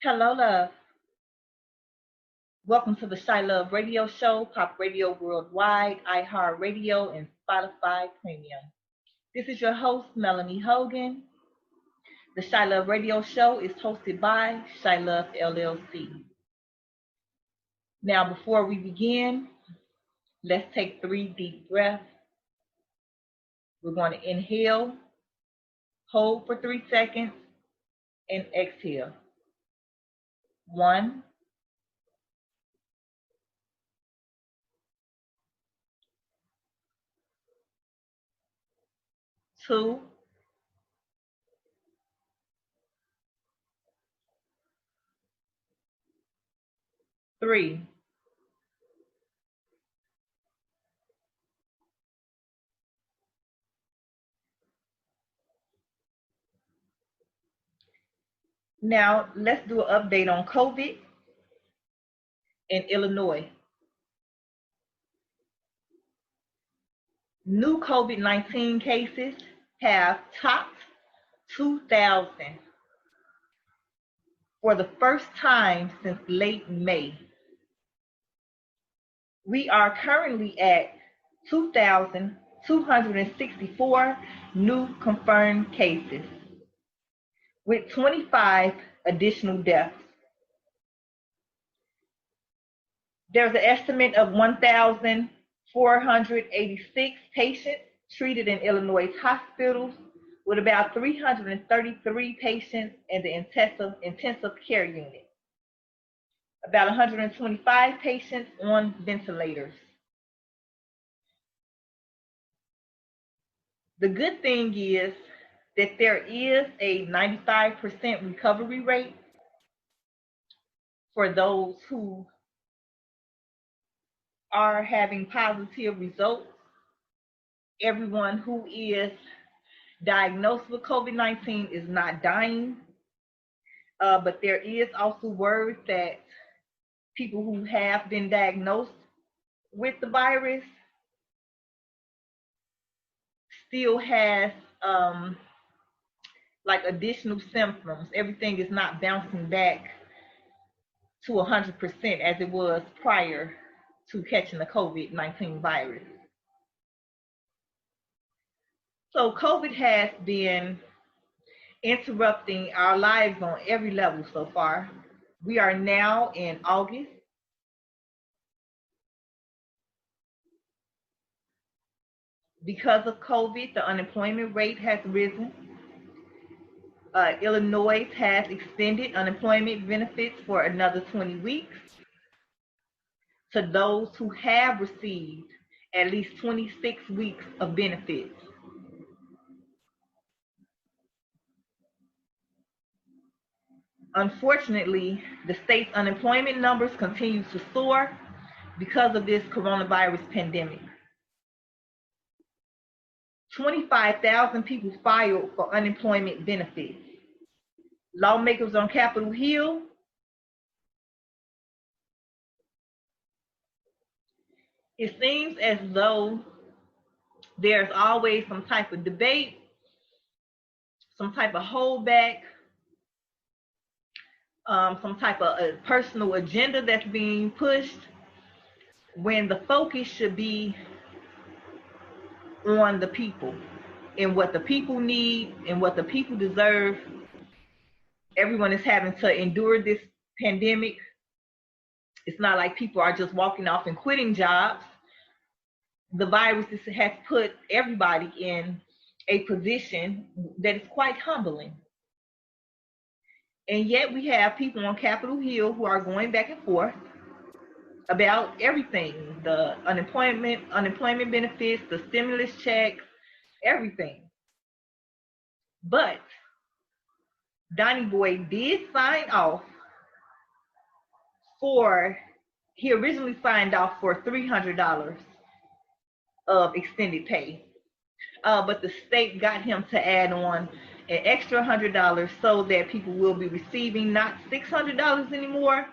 Hello, love. Welcome to the ChiLove Radio Show, Pop Radio Worldwide, iHeartRadio, and Spotify Premium. This is your host, Melanie Hogan. The ChiLove Radio Show is hosted by ChiLove LLC. Now, before we begin, let's take 3 deep breaths. We're going to inhale, hold for 3 seconds, and exhale. 1, 2, 3. Now, let's do an update on COVID in Illinois. New COVID-19 cases have topped 2,000 for the first time since late May. We are currently at 2,264 new confirmed cases, with 25 additional deaths. There's an estimate of 1,486 patients treated in Illinois hospitals, with about 333 patients in the intensive care unit. About 125 patients on ventilators. The good thing is that there is a 95% recovery rate for those who are having positive results. Everyone who is diagnosed with COVID-19 is not dying, but there is also word that people who have been diagnosed with the virus still has like additional symptoms. Everything is not bouncing back to 100% as it was prior to catching the COVID-19 virus. So COVID has been interrupting our lives on every level so far. We are now in August. Because of COVID, the unemployment rate has risen. Illinois has extended unemployment benefits for another 20 weeks to those who have received at least 26 weeks of benefits. Unfortunately, the state's unemployment numbers continue to soar because of this coronavirus pandemic. 25,000 people filed for unemployment benefits. Lawmakers on Capitol Hill it seems as though there's always some type of debate, some type of holdback, some type of a personal agenda that's being pushed when the focus should be on the people and what the people need and what the people deserve. Everyone is having to endure this pandemic. It's not like people are just walking off and quitting jobs. The virus has put everybody in a position that is quite humbling. And yet we have people on Capitol Hill who are going back and forth about everything, the unemployment benefits, the stimulus checks, everything. But Donnie Boy did sign off he originally signed off for $300 of extended pay. But the state got him to add on an extra $100 so that people will be receiving not $600 anymore,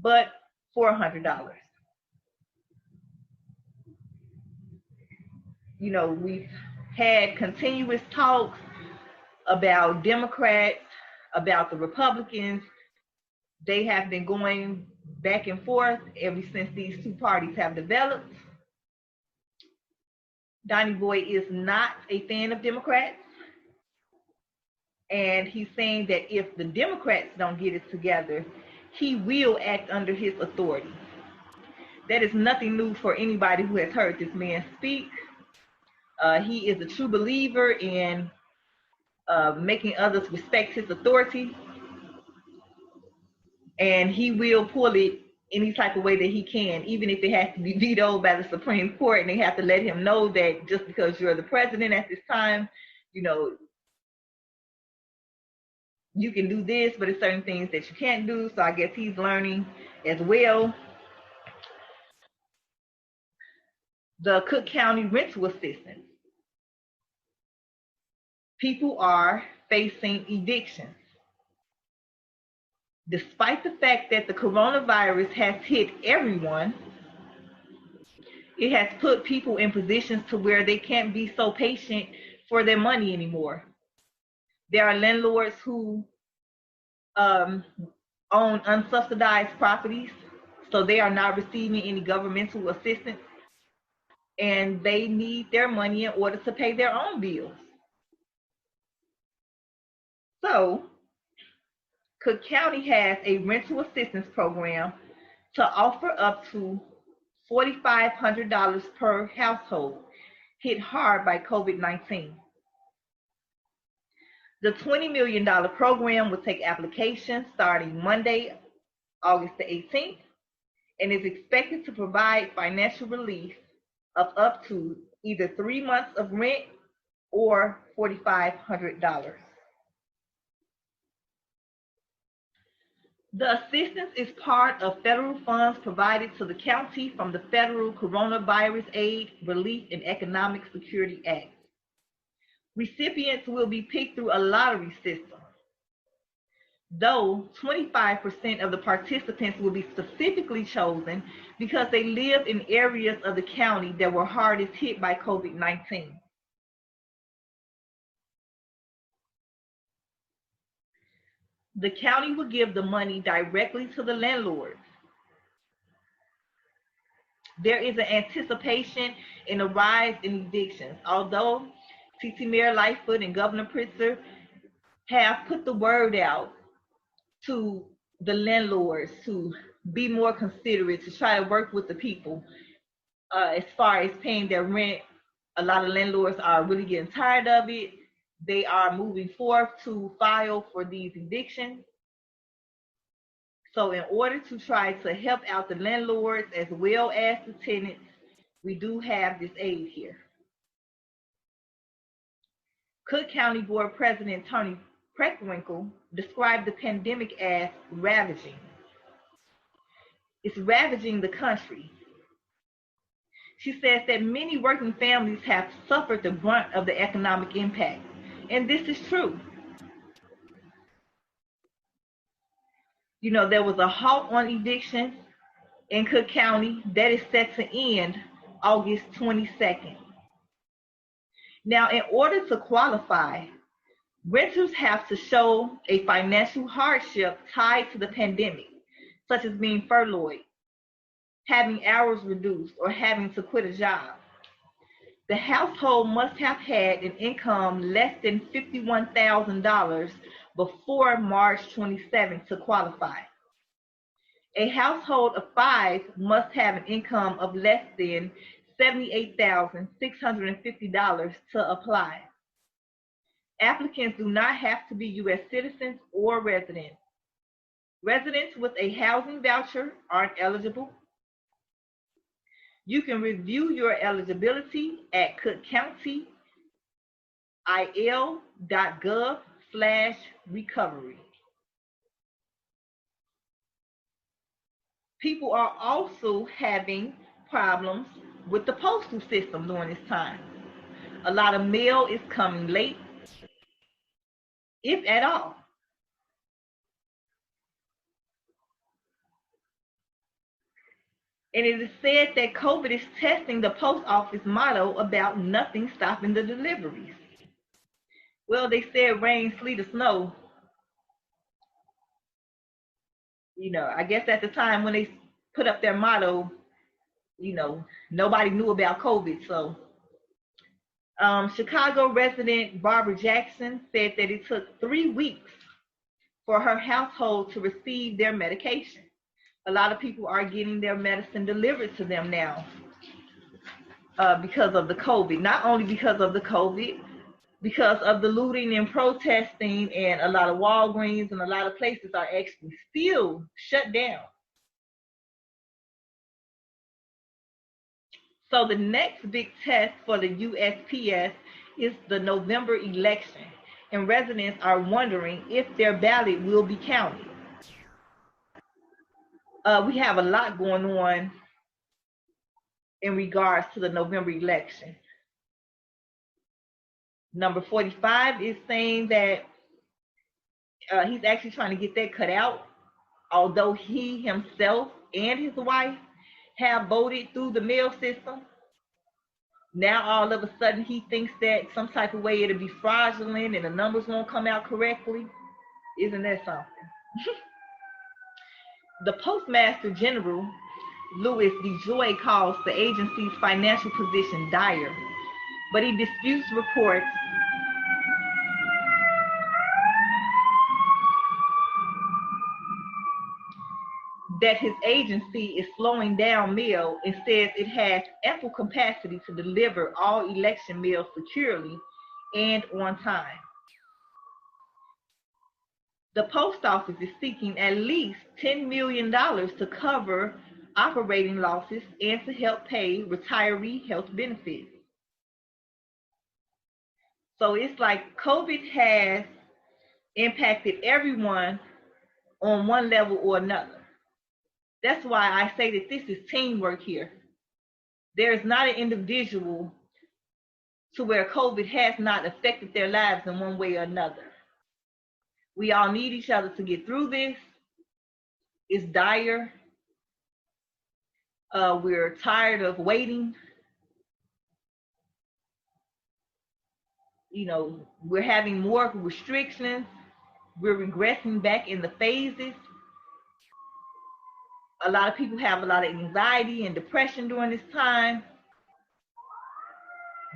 but $400. You know, we've had continuous talks about Democrats, about the Republicans They have been going back and forth ever since these two parties have developed. Donnie Boy is not a fan of Democrats. And he's saying that if the Democrats don't get it together, he will act under his authority. That is nothing new for anybody who has heard this man speak. He is a true believer in making others respect his authority. And he will pull it any type of way that he can, even if it has to be vetoed by the Supreme Court, and they have to let him know that just because you're the president at this time, you know, you can do this, but there's certain things that you can't do. So I guess he's learning as well. The Cook County rental assistance. People are facing evictions. Despite the fact that the coronavirus has hit everyone, it has put people in positions to where they can't be so patient for their money anymore. There are landlords who own unsubsidized properties, so they are not receiving any governmental assistance, and they need their money in order to pay their own bills. So Cook County has a rental assistance program to offer up to $4,500 per household hit hard by COVID-19. The $20 million program will take applications starting Monday, August the 18th, and is expected to provide financial relief of up to either 3 months of rent or $4,500. The assistance is part of federal funds provided to the county from the Federal Coronavirus Aid, Relief, and Economic Security Act. Recipients will be picked through a lottery system, though 25% of the participants will be specifically chosen because they live in areas of the county that were hardest hit by COVID-19. The county will give the money directly to the landlords. There is an anticipation in a rise in evictions, although TT Mayor Lightfoot and Governor Pritzker have put the word out to the landlords to be more considerate, to try to work with the people as far as paying their rent. A lot of landlords are really getting tired of it. They are moving forth to file for these evictions. So in order to try to help out the landlords as well as the tenants, we do have this aid here. Cook County Board President Tony Preckwinkle described the pandemic as ravaging. It's ravaging the country. She says that many working families have suffered the brunt of the economic impact, and this is true. You know, there was a halt on evictions in Cook County that is set to end August 22nd. Now, in order to qualify, renters have to show a financial hardship tied to the pandemic, such as being furloughed, having hours reduced, or having to quit a job. The household must have had an income less than $51,000 before March 27 to qualify. A household of 5 must have an income of less than $78,650 to apply. Applicants do not have to be U.S. citizens or residents. Residents with a housing voucher aren't eligible. You can review your eligibility at cookcountyil.gov/recovery. People are also having problems with the postal system during this time. A lot of mail is coming late, if at all. And it is said that COVID is testing the post office motto about nothing stopping the deliveries. Well, they said rain, sleet, or snow. I guess at the time when they put up their motto, nobody knew about COVID. So Chicago resident Barbara Jackson said that it took 3 weeks for her household to receive their medication. A lot of people are getting their medicine delivered to them now because of the COVID. Not only because of the COVID, because of the looting and protesting, and a lot of Walgreens and a lot of places are actually still shut down. So the next big test for the USPS is the November election, and residents are wondering if their ballot will be counted. We have a lot going on in regards to the November election. Number 45 is saying that he's actually trying to get that cut out, although he himself and his wife have voted through the mail system. Now all of a sudden he thinks that some type of way it'll be fraudulent and the numbers won't come out correctly. Isn't that something? The Postmaster General, Louis DeJoy, calls the agency's financial position dire, but he disputes reports that his agency is slowing down mail and says it has ample capacity to deliver all election mail securely and on time. The post office is seeking at least $10 million to cover operating losses and to help pay retiree health benefits. So it's like COVID has impacted everyone on one level or another. That's why I say that this is teamwork here. There is not an individual to where COVID has not affected their lives in one way or another. We all need each other to get through this. It's dire. We're tired of waiting. We're having more restrictions. We're regressing back in the phases. A lot of people have a lot of anxiety and depression during this time.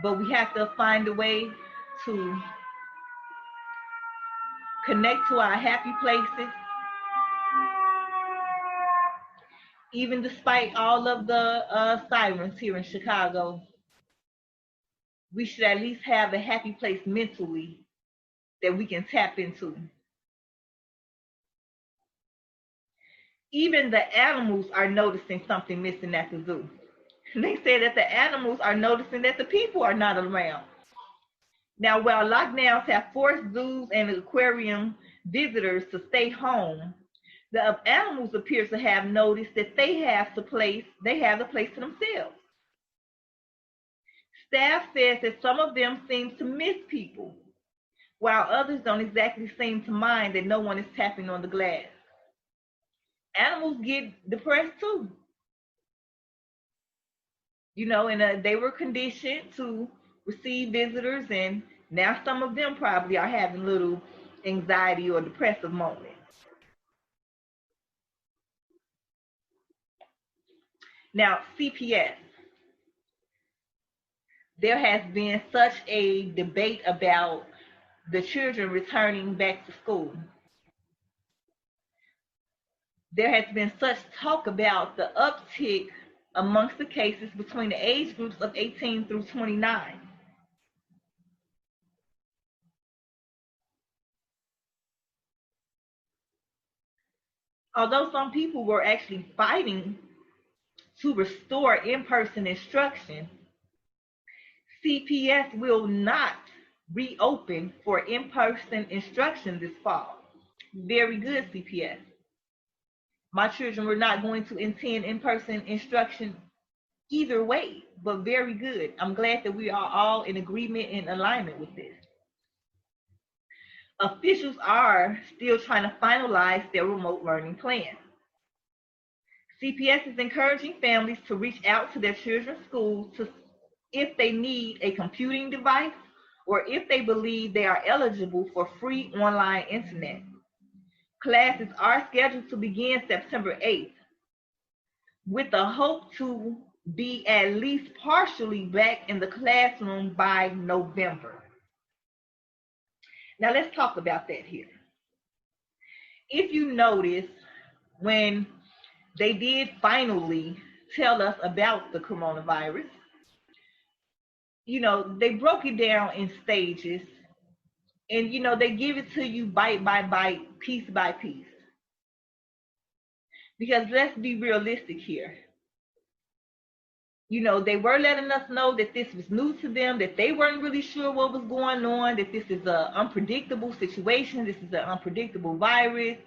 But we have to find a way to connect to our happy places. Even despite all of the sirens here in Chicago, we should at least have a happy place mentally that we can tap into. Even the animals are noticing something missing at the zoo. They say that the animals are noticing that the people are not around. Now, while lockdowns have forced zoos and aquarium visitors to stay home, the animals appear to have noticed that they have the place to themselves. Staff says that some of them seem to miss people, while others don't exactly seem to mind that no one is tapping on the glass. Animals get depressed too. And they were conditioned to receive visitors, and now some of them probably are having little anxiety or depressive moments. Now, CPS. There has been such a debate about the children returning back to school. There has been such talk about the uptick amongst the cases between the age groups of 18 through 29. Although some people were actually fighting to restore in-person instruction, CPS will not reopen for in-person instruction this fall. Very good, CPS. My children were not going to attend in-person instruction either way, but very good. I'm glad that we are all in agreement and alignment with this. Officials are still trying to finalize their remote learning plan. CPS is encouraging families to reach out to their children's schools if they need a computing device or if they believe they are eligible for free online internet. classes are scheduled to begin September 8th, with the hope to be at least partially back in the classroom by November. Now let's talk about that here. If you notice, when they did finally tell us about the coronavirus, they broke it down in stages, and they give it to you bite by bite, piece by piece. Because let's be realistic here. They were letting us know that this was new to them, that they weren't really sure what was going on, that this is an unpredictable situation, this is an unpredictable virus.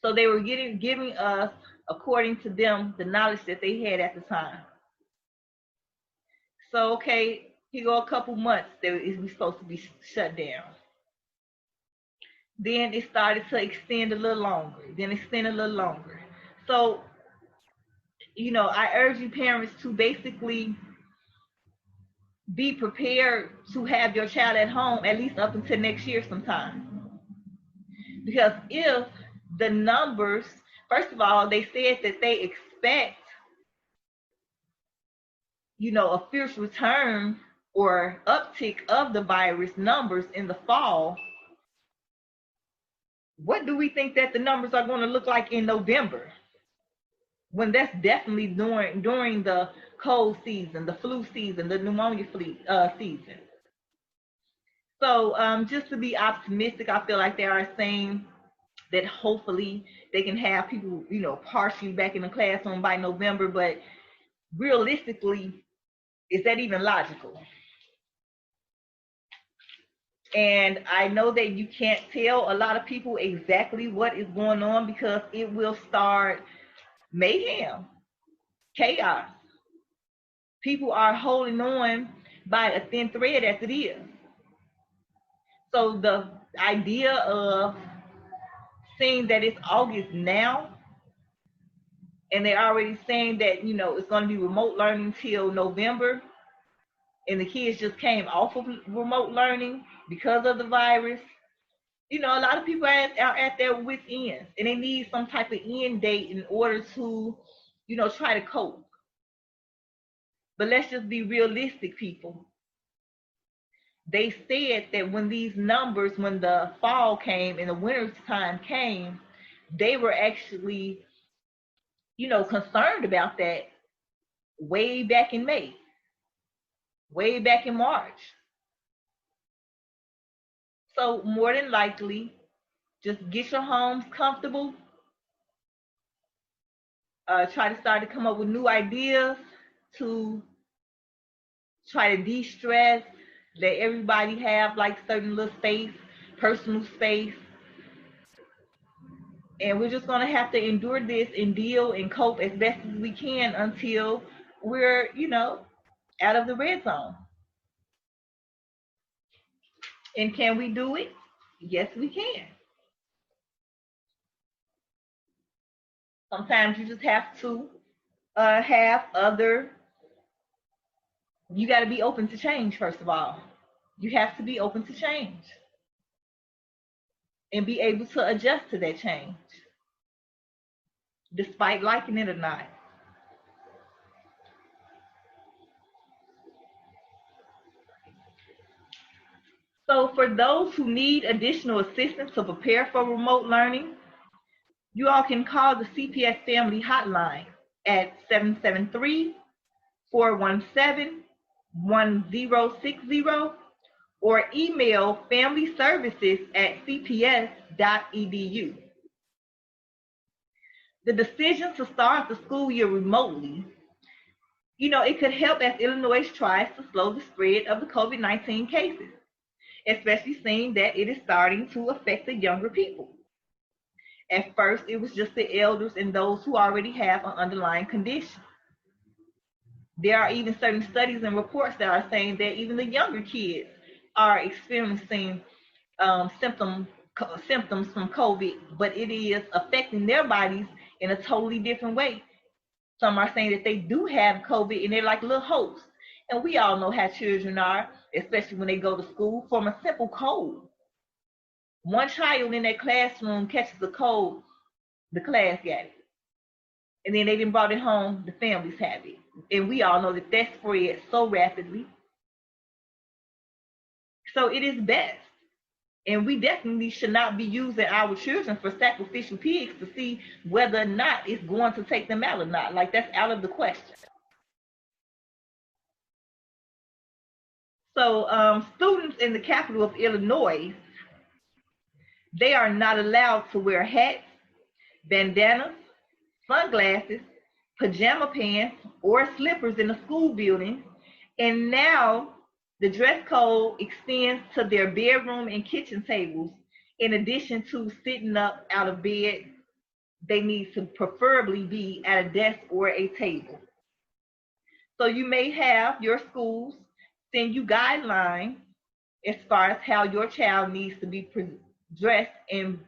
So they were giving us, according to them, the knowledge that they had at the time. So, okay, here go a couple months that it was supposed to be shut down. Then it started to extend a little longer, then extend a little longer. So, I urge you parents to basically be prepared to have your child at home at least up until next year sometime. Because if the numbers, first of all, they said that they expect, a fierce return or uptick of the virus numbers in the fall. What do we think that the numbers are going to look like in November? When that's definitely during the cold season, the flu season, the pneumonia season. So just to be optimistic, I feel like they are saying that hopefully they can have people, partially back in the classroom by November. But realistically, is that even logical? And I know that you can't tell a lot of people exactly what is going on, because it will start mayhem, chaos. People are holding on by a thin thread as it is. So the idea of seeing that it's August now, and they're already saying that, it's going to be remote learning till November, and the kids just came off of remote learning because of the virus. A lot of people are at their wit's ends, and they need some type of end date in order to, try to cope. But let's just be realistic, people. They said that when these numbers, when the fall came and the winter time came, they were actually, concerned about that way back in May, way back in March. So more than likely, just get your homes comfortable. Try to start to come up with new ideas to try to de-stress. Let everybody have like certain little space, personal space. And we're just going to have to endure this and deal and cope as best as we can until we're, out of the red zone. And can we do it? Yes, we can. Sometimes you just have to you got to be open to change, first of all. You have to be open to change and be able to adjust to that change, despite liking it or not. So for those who need additional assistance to prepare for remote learning, you all can call the CPS Family Hotline at 773-417-1060 or email familyservices@cps.edu. The decision to start the school year remotely, it could help as Illinois tries to slow the spread of the COVID-19 cases, especially seeing that it is starting to affect the younger people. At first, it was just the elders and those who already have an underlying condition. There are even certain studies and reports that are saying that even the younger kids are experiencing symptoms from COVID, but it is affecting their bodies in a totally different way. Some are saying that they do have COVID and they're like little hosts. And we all know how children are, especially when they go to school, from a simple cold. One child in that classroom catches a cold, the class got it. And then they didn't brought it home, the families have it. And we all know that that spread so rapidly. So it is best. And we definitely should not be using our children for sacrificial pigs to see whether or not it's going to take them out or not. Like, that's out of the question. So students in the capital of Illinois, they are not allowed to wear hats, bandanas, sunglasses, pajama pants, or slippers in the school building. And now the dress code extends to their bedroom and kitchen tables. In addition to sitting up out of bed, they need to preferably be at a desk or a table. So you may have your schools send you guidelines as far as how your child needs to be dressed and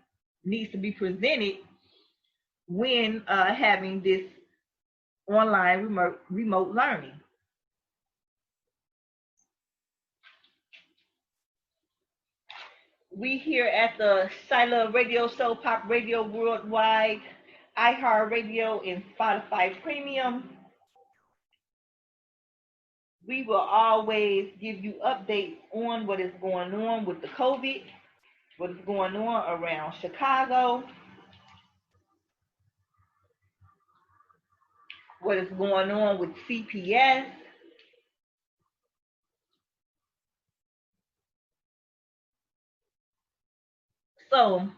needs to be presented when having this online remote learning. We here at the ChiLove Radio Show, Pop Radio Worldwide, iHeartRadio, and Spotify Premium. We will always give you updates on what is going on with the COVID, what is going on around Chicago, what is going on with CPS. So,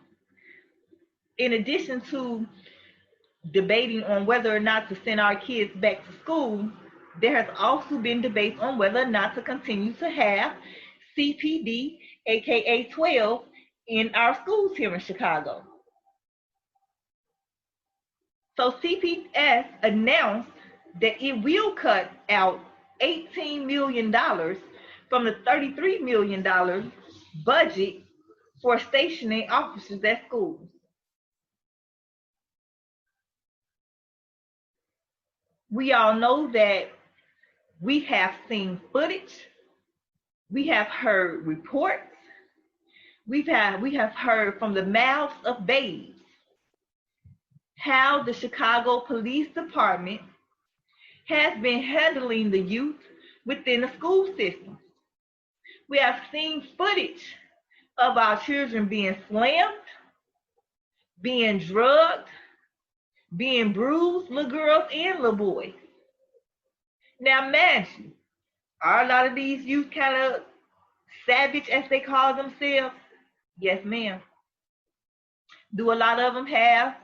in addition to debating on whether or not to send our kids back to school, there has also been debates on whether or not to continue to have CPD, aka 12, in our schools here in Chicago. So CPS announced that it will cut out $18 million from the $33 million budget for stationing officers at schools. We all know that we have seen footage, we have heard reports, we have heard from the mouths of babes how the Chicago Police Department has been handling the youth within the school system. We have seen footage of our children being slammed, being drugged, being bruised, little girls and little boys. Now imagine, are a lot of these youth kind of savage, as they call themselves? Yes, ma'am. Do a lot of them have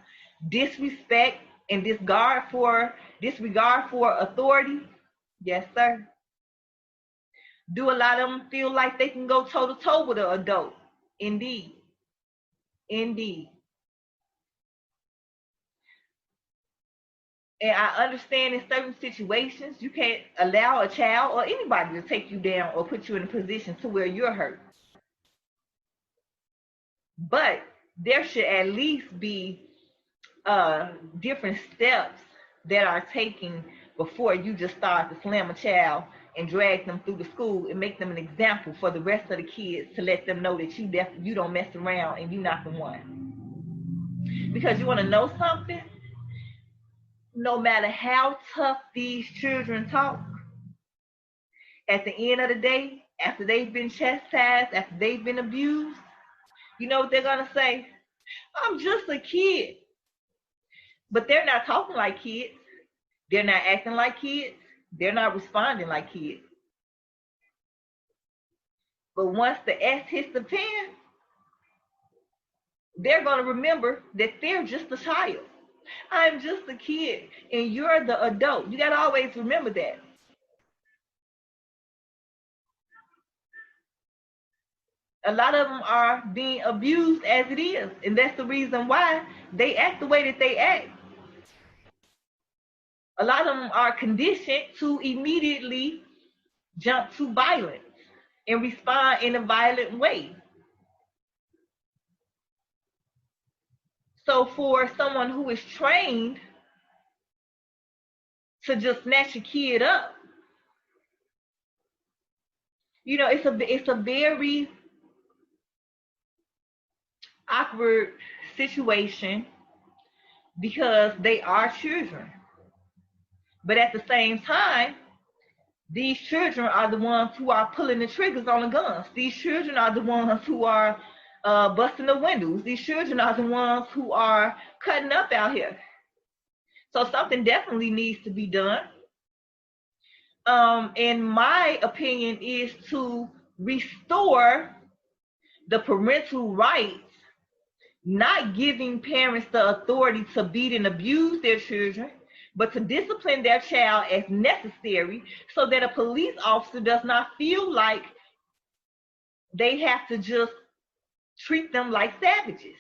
disrespect and disregard for authority? Yes, sir. Do a lot of them feel like they can go toe to toe with an adult? Indeed. Indeed. And I understand in certain situations, you can't allow a child or anybody to take you down or put you in a position to where you're hurt. But there should at least be different steps that are taken before you just start to slam a child and drag them through the school and make them an example for the rest of the kids, to let them know that you don't mess around and you're not the one. Because you want to know something? No matter how tough these children talk, at the end of the day, after they've been chastised, after they've been abused, you know what they're going to say? I'm just a kid. But they're not talking like kids. They're not acting like kids. They're not responding like kids. But once the S hits the pen, they're going to remember that they're just a child. I'm just a kid and you're the adult. You got to always remember that. A lot of them are being abused as it is. And that's the reason why they act the way that they act. A lot of them are conditioned to immediately jump to violence and respond in a violent way. So for someone who is trained to just snatch a kid up, you know, it's a very awkward situation because they are children. But at the same time, these children are the ones who are pulling the triggers on the guns. These children are the ones who are busting the windows. These children are the ones who are cutting up out here. So something definitely needs to be done. In my opinion, is to restore the parental rights, not giving parents the authority to beat and abuse their children, but to discipline their child as necessary so that a police officer does not feel like they have to just treat them like savages.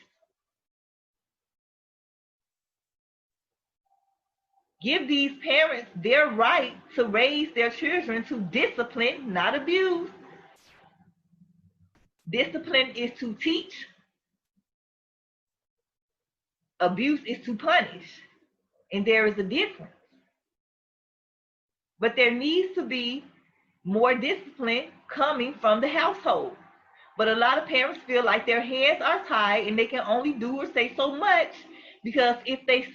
Give these parents their right to raise their children to discipline, not abuse. Discipline is to teach. Abuse is to punish. And there is a difference. But there needs to be more discipline coming from the household. But a lot of parents feel like their hands are tied and they can only do or say so much, because if they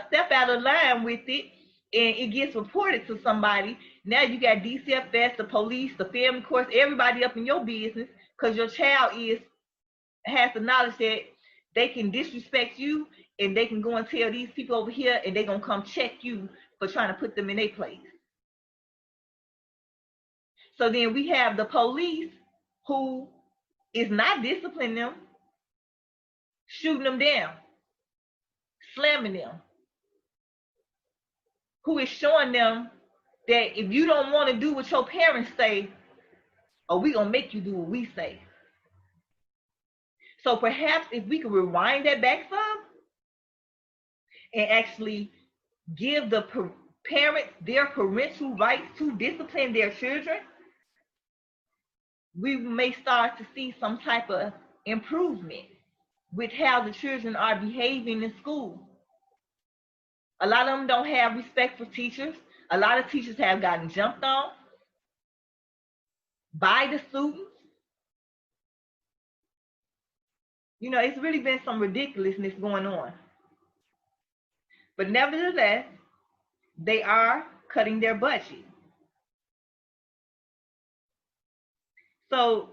step out of line with it and it gets reported to somebody, now you got DCFS, the police, the family courts, everybody up in your business, because your child has the knowledge that they can disrespect you and they can go and tell these people over here and they're going to come check you for trying to put them in their place. So then we have the police who is not disciplining them, shooting them down, slamming them, who is showing them that if you don't want to do what your parents say, or we gonna make you do what we say. So perhaps if we could rewind that back some and actually give the parents their parental rights to discipline their children, we may start to see some type of improvement with how the children are behaving in school. A lot of them don't have respect for teachers. A lot of teachers have gotten jumped on by the students. You know, it's really been some ridiculousness going on. But nevertheless, they are cutting their budget. So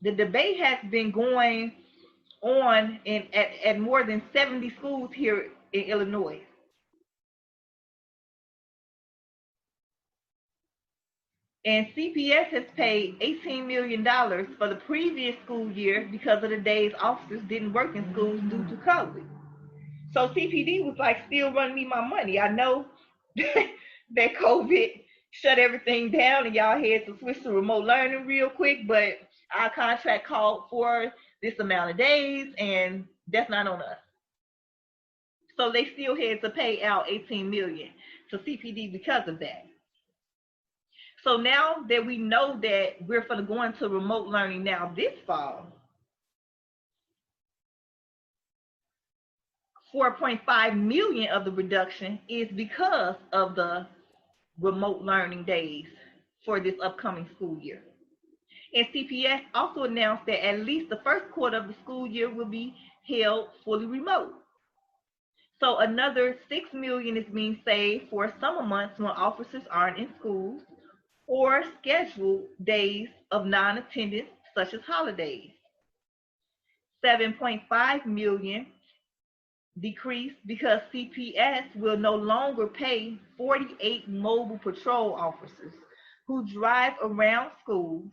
the debate has been going on at more than 70 schools here in Illinois. And CPS has paid $18 million for the previous school year because of the days officers didn't work in schools due to COVID. So CPD was like still running me my money. I know that COVID shut everything down and y'all had to switch to remote learning real quick, but our contract called for this amount of days and that's not on us. So they still had to pay out $18 million to CPD because of that. So now that we know that we're going to go into remote learning now this fall, $4.5 million of the reduction is because of the remote learning days for this upcoming school year. And CPS also announced that at least the first quarter of the school year will be held fully remote. So another $6 million is being saved for summer months when officers aren't in schools, or scheduled days of non-attendance such as holidays. $7.5 million decreased because CPS will no longer pay 48 mobile patrol officers who drive around schools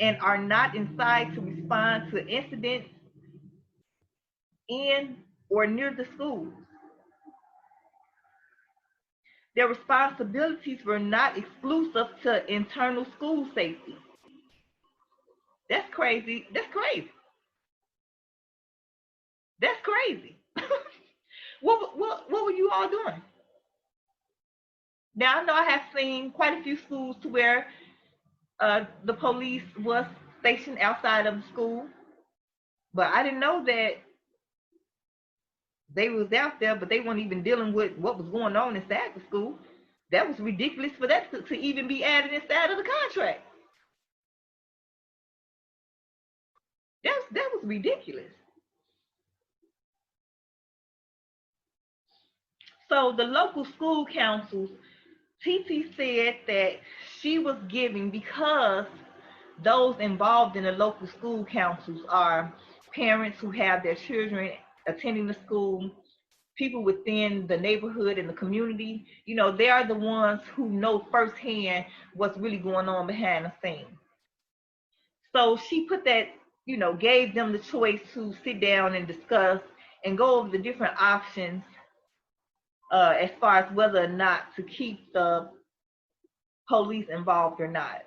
and are not inside to respond to incidents in or near the schools. Their responsibilities were not exclusive to internal school safety. That's crazy. That's crazy. That's crazy. What were you all doing? Now, I know I have seen quite a few schools to where the police was stationed outside of the school, but I didn't know that they was out there, but they weren't even dealing with what was going on inside the school. That was ridiculous for that to even be added inside of the contract. That was ridiculous. So the local school councils, TT said that she was giving, because those involved in the local school councils are parents who have their children attending the school, people within the neighborhood and the community. They are the ones who know firsthand what's really going on behind the scenes. So she put that, gave them the choice to sit down and discuss and go over the different options as far as whether or not to keep the police involved or not.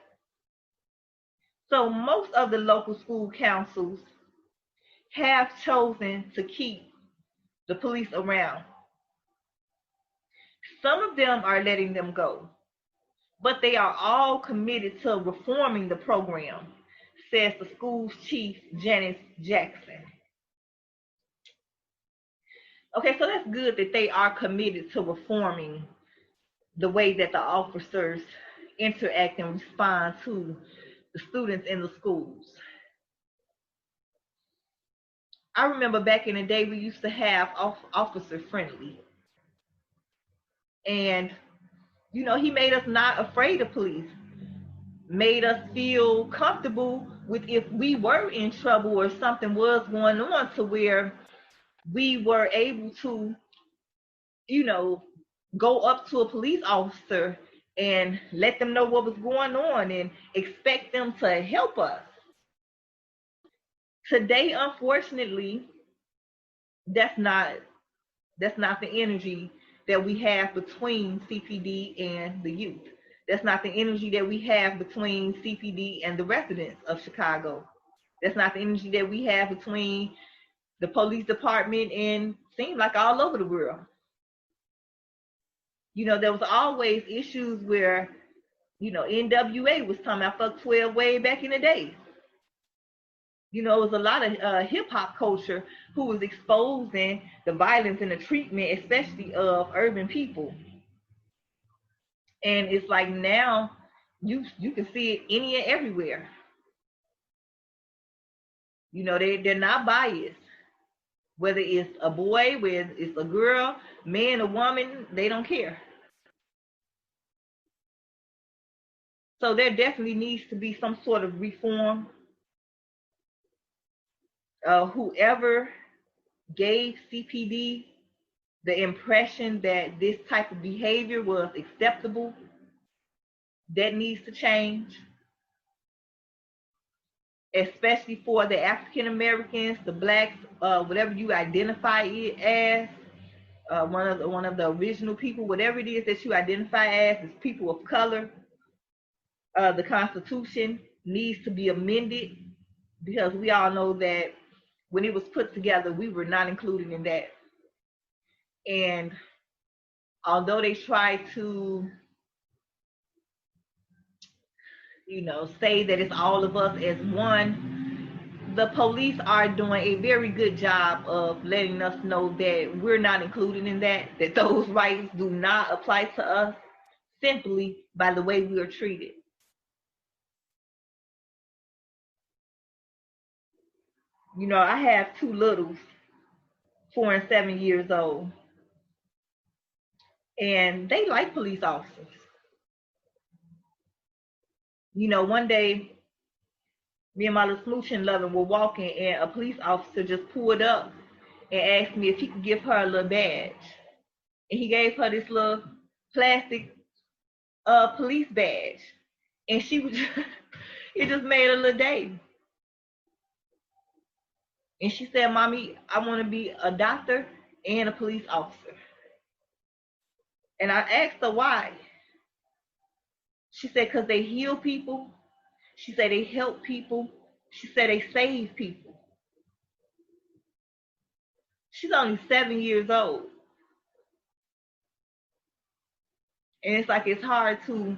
So most of the local school councils have chosen to keep the police around. Some of them are letting them go, but they are all committed to reforming the program, says the school's chief, Janice Jackson. Okay, so that's good that they are committed to reforming the way that the officers interact and respond to the students in the schools. I remember back in the day we used to have Officer Friendly. And, he made us not afraid of police, made us feel comfortable with if we were in trouble or something was going on, to where we were able to, go up to a police officer and let them know what was going on and expect them to help us. Today, unfortunately, that's not the energy that we have between CPD and the youth. That's not the energy that we have between CPD and the residents of Chicago. That's not the energy that we have between the police department and seems like all over the world. There was always issues where, NWA was talking about fuck 12 way back in the day. It was a lot of hip hop culture who was exposing the violence and the treatment, especially of urban people. And it's like now you can see it any and everywhere. They're not biased. Whether it's a boy, whether it's a girl, man, or woman, they don't care. So there definitely needs to be some sort of reform. Whoever gave CPD the impression that this type of behavior was acceptable, that needs to change, especially for the African Americans, the blacks, whatever you identify it as, one of the original people, whatever it is that you identify as people of color. The Constitution needs to be amended, because we all know that when it was put together, we were not included in that. And although they try to, say that it's all of us as one, the police are doing a very good job of letting us know that we're not included in that those rights do not apply to us simply by the way we are treated. I have two littles, 4 and 7 years old, and they like police officers. One day, me and my little smooching loving were walking, and a police officer just pulled up and asked me if he could give her a little badge. And he gave her this little plastic police badge. And she was it just made her little day. And she said, "Mommy, I want to be a doctor and a police officer." And I asked her why. She said, "Because they heal people." She said, "They help people." She said, "They save people." She's only 7 years old. And it's like it's hard to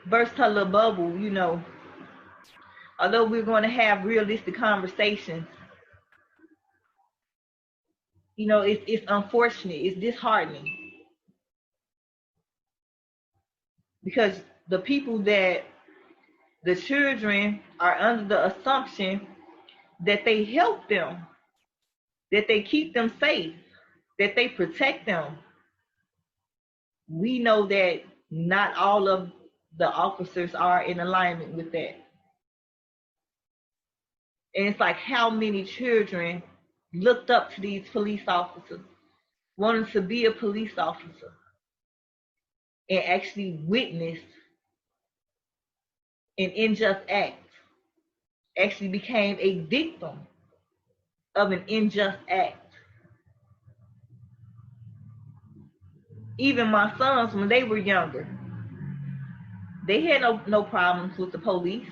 burst her little bubble, Although we're going to have realistic conversations, it's unfortunate. It's disheartening. Because the people that the children are under the assumption that they help them, that they keep them safe, that they protect them. We know that not all of the officers are in alignment with that. And it's like how many children looked up to these police officers, wanted to be a police officer, and actually witnessed an unjust act, actually became a victim of an unjust act. Even my sons, when they were younger, they had no problems with the police.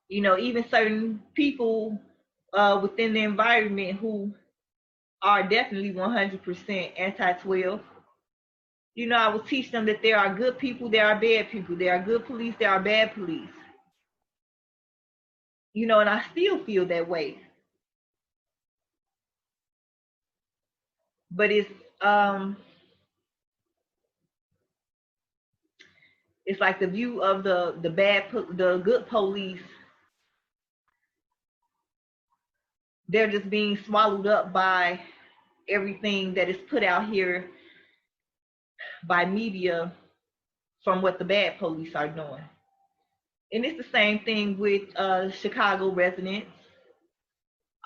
Even certain people within the environment who are definitely 100% anti-12. I will teach them that there are good people, there are bad people. There are good police, there are bad police. And I still feel that way. But it's like the view of the good police. They're just being swallowed up by everything that is put out here by media from what the bad police are doing. And it's the same thing with Chicago residents.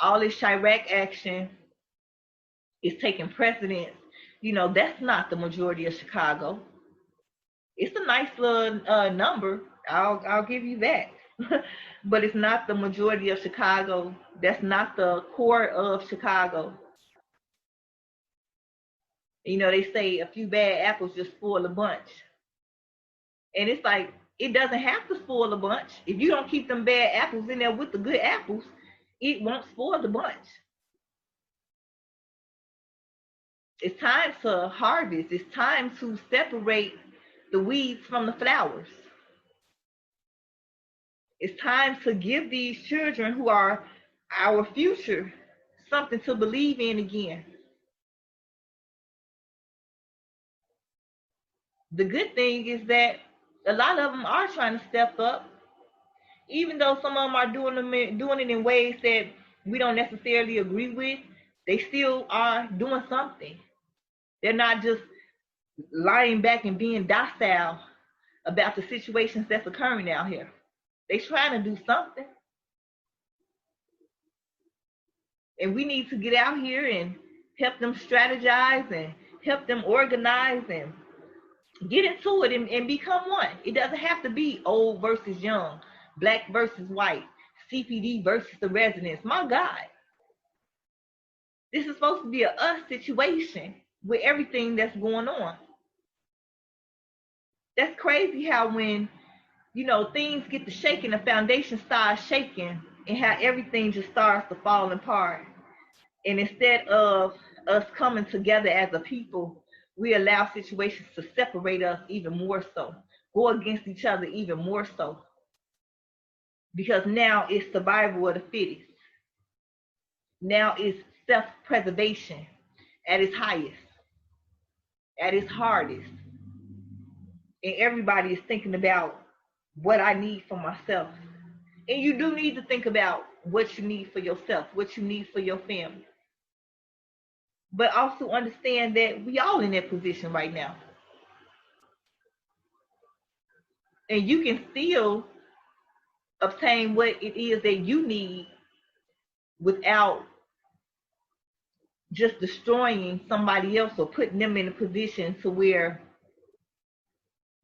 All this Chirac action is taking precedence. That's not the majority of Chicago. It's a nice little number. I'll give you that. But it's not the majority of Chicago. That's not the core of Chicago. They say a few bad apples just spoil a bunch. And it's like, it doesn't have to spoil a bunch. If you don't keep them bad apples in there with the good apples, it won't spoil the bunch. It's time to harvest. It's time to separate the weeds from the flowers. It's time to give these children who are our future something to believe in again. The good thing is that a lot of them are trying to step up, even though some of them are doing it in ways that we don't necessarily agree with. They still are doing something. They're not just lying back and being docile about the situations that's occurring out here. They're trying to do something. And we need to get out here and help them strategize and help them organize and get into it and become one. It doesn't have to be old versus young, black versus white, CPD versus the residents. My God. This is supposed to be a us situation with everything that's going on. That's crazy how when, things get to shaking, the foundation starts shaking, and how everything just starts to fall apart. And instead of us coming together as a people, we allow situations to separate us even more so, go against each other even more so. Because now it's survival of the fittest. Now it's self-preservation at its highest, at its hardest. And everybody is thinking about what I need for myself. And you do need to think about what you need for yourself, what you need for your family. But also understand that we all in that position right now. And you can still obtain what it is that you need without just destroying somebody else or putting them in a position to where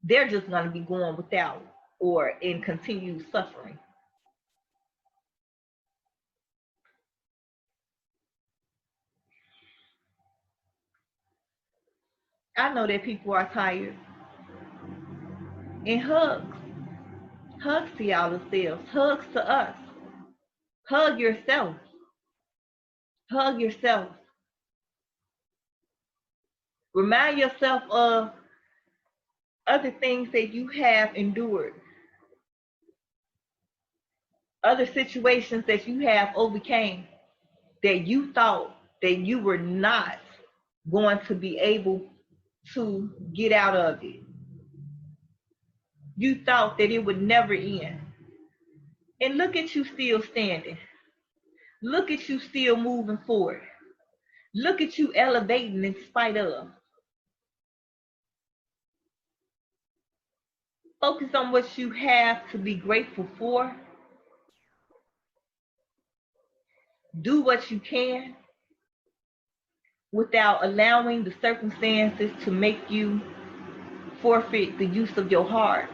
they're just going to be going without or in continued suffering. I know that people are tired. And hugs. Hugs to y'all selves. Hugs to us. Hug yourself. Hug yourself. Remind yourself of other things that you have endured. Other situations that you have overcame that you thought that you were not going to be able to get out of it. You thought that it would never end. And look at you still standing. Look at you still moving forward. Look at you elevating in spite of. Focus on what you have to be grateful for. Do what you can without allowing the circumstances to make you forfeit the use of your heart.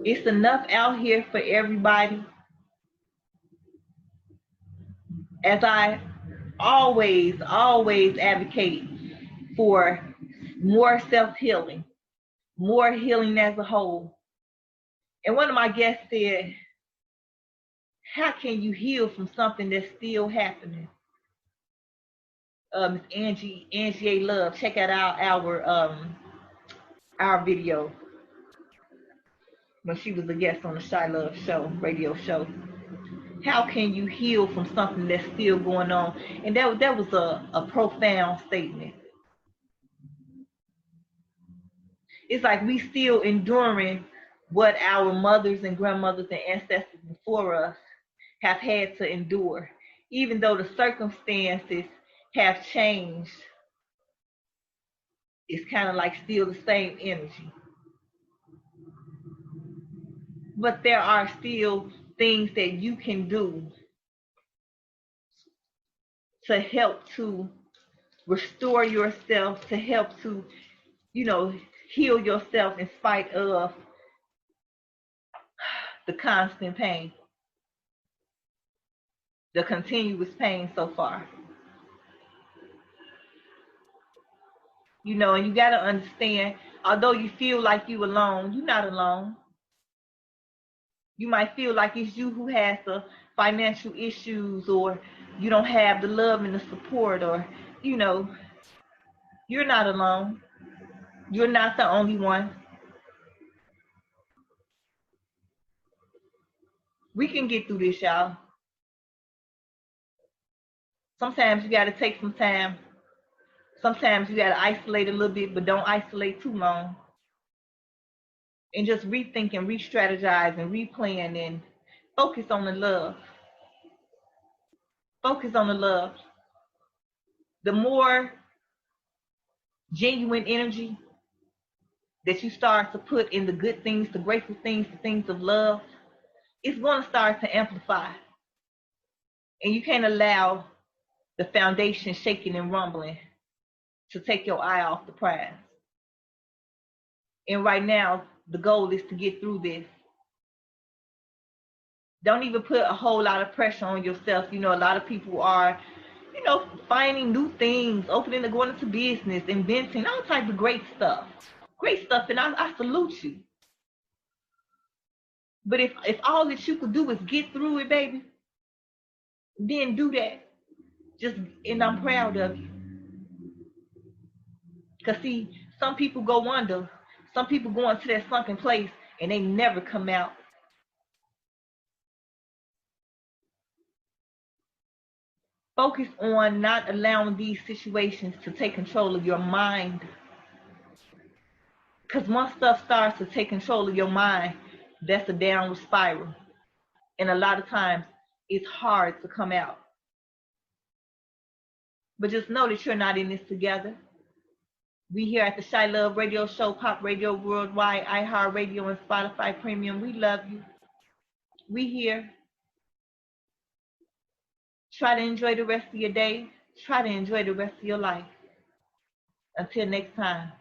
It's enough out here for everybody. As I always advocate for more self-healing, more healing as a whole. And one of my guests said, how can you heal from something that's still happening? Miss Angie A. Love, check out our video when she was a guest on the ChiLove show, radio show. How can you heal from something that's still going on? And that was a profound statement. It's like we still enduring what our mothers and grandmothers and ancestors before us have had to endure. Even though the circumstances have changed, it's kind of like still the same energy. But there are still things that you can do to help to restore yourself, to help to, heal yourself in spite of the constant pain, the continuous pain so far. And you got to understand, although you feel like you're alone, you're not alone. You might feel like it's you who has the financial issues, or you don't have the love and the support, or, you're not alone. You're not the only one. We can get through this, y'all. Sometimes you got to take some time. Sometimes you got to isolate a little bit, but don't isolate too long. And just rethink and re-strategize and replan and focus on the love. Focus on the love. The more genuine energy that you start to put in the good things, the grateful things, the things of love, it's going to start to amplify. And you can't allow the foundation shaking and rumbling to take your eye off the prize. And right now, the goal is to get through this. Don't even put a whole lot of pressure on yourself. A lot of people are, finding new things, opening and going into business, inventing all types of great stuff. Great stuff, and I salute you. But if all that you could do is get through it, baby, then do that. And I'm proud of you. Because see, some people go under. Some people go into that sunken place and they never come out. Focus on not allowing these situations to take control of your mind. Because once stuff starts to take control of your mind, that's a downward spiral. And a lot of times, it's hard to come out. But just know that you're not in this together. We here at the ChiLove Radio Show, Pop Radio Worldwide, iHeartRadio, and Spotify Premium. We love you. We here. Try to enjoy the rest of your day. Try to enjoy the rest of your life. Until next time.